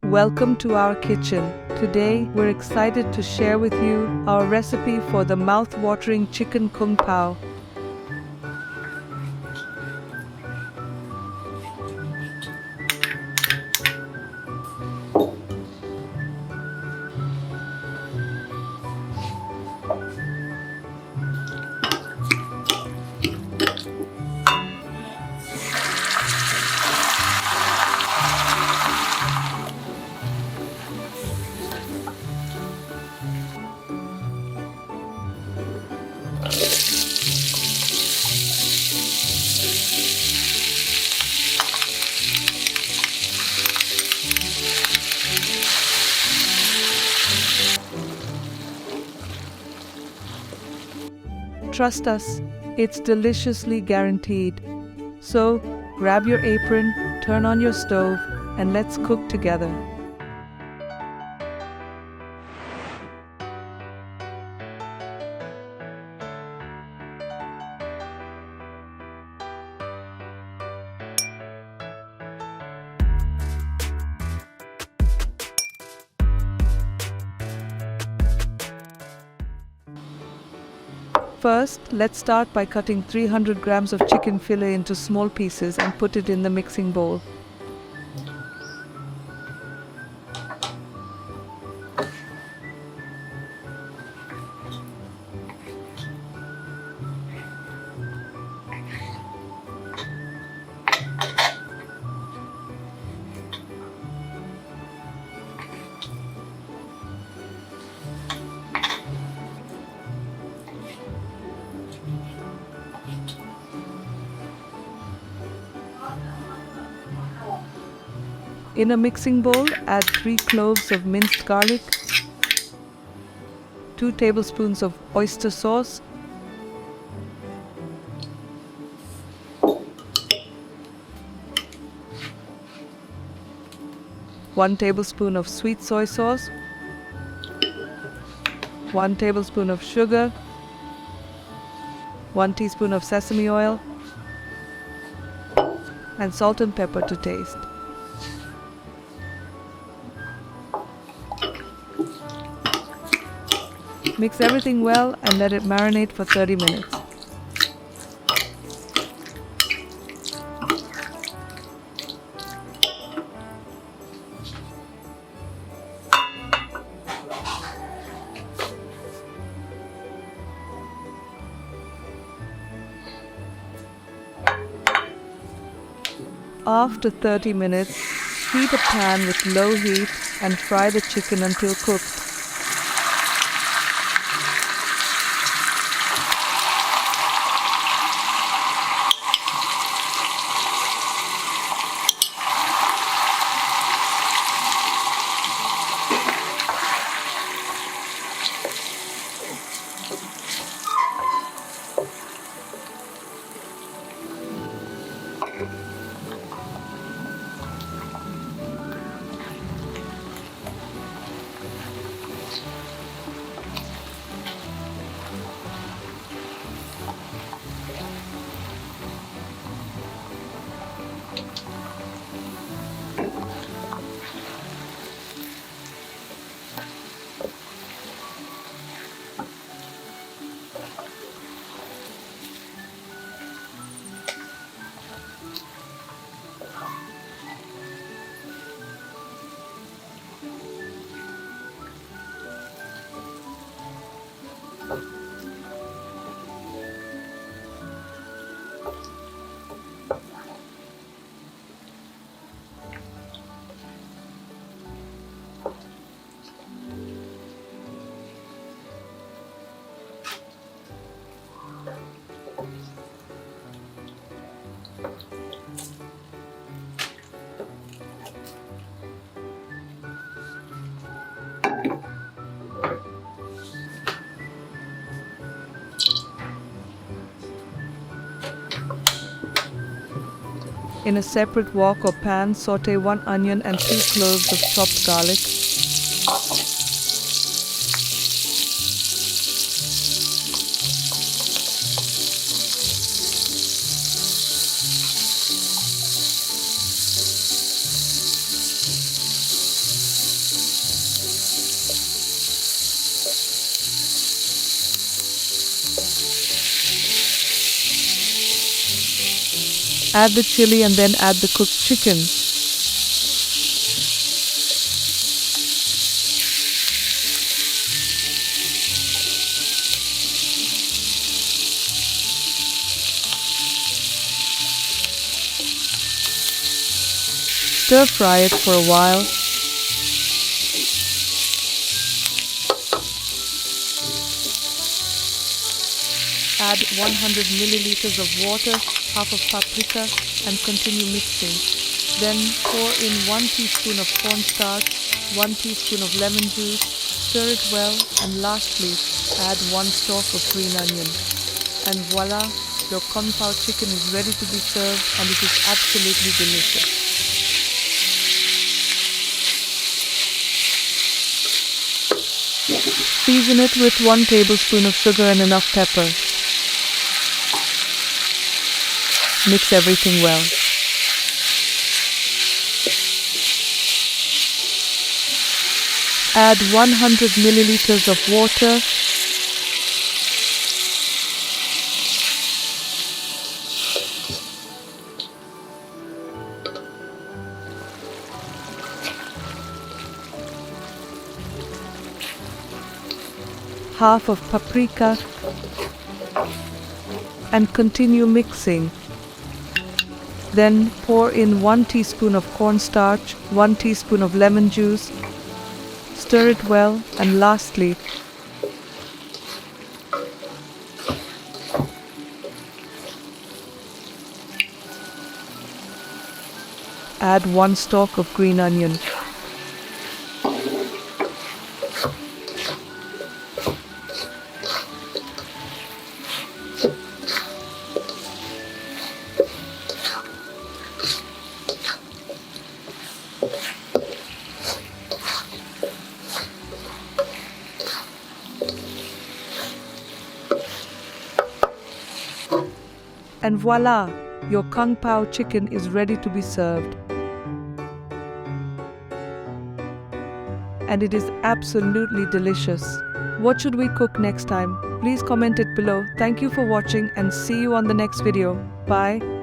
Welcome to our kitchen. Today, we're excited to share with you our recipe for the mouth-watering chicken KungPao. Trust us, it's deliciously guaranteed. So, grab your apron, turn on your stove, and let's cook together. First, let's start by cutting 300 grams of chicken fillet into small pieces and put it in the mixing bowl. In a mixing bowl, add 3 cloves of minced garlic, 2 tablespoons of oyster sauce, 1 tablespoon of sweet soy sauce, 1 tablespoon of sugar, 1 teaspoon of sesame oil, and salt and pepper to taste. Mix everything well and let it marinate for 30 minutes. After 30 minutes, heat a pan with low heat and fry the chicken until cooked. In a separate wok or pan, saute 1 onion and 2 cloves of chopped garlic. Add the chili and then add the cooked chicken. Stir fry it for a while. Add 100 milliliters of water, half of paprika, and continue mixing. Then pour in 1 teaspoon of cornstarch, 1 teaspoon of lemon juice, stir it well, and lastly, add 1 stalk of green onion. And voila, your KungPao chicken is ready to be served, and it is absolutely delicious. Season it with 1 tablespoon of sugar and enough pepper. Mix everything well. Add 100 milliliters of water. Half of paprika and continue mixing. Then pour in 1 teaspoon of cornstarch, 1 teaspoon of lemon juice, stir it well, and lastly, add 1 stalk of green onion. And voila, your KungPao chicken is ready to be served. And it is absolutely delicious. What should we cook next time? Please comment it below. Thank you for watching and see you on the next video. Bye.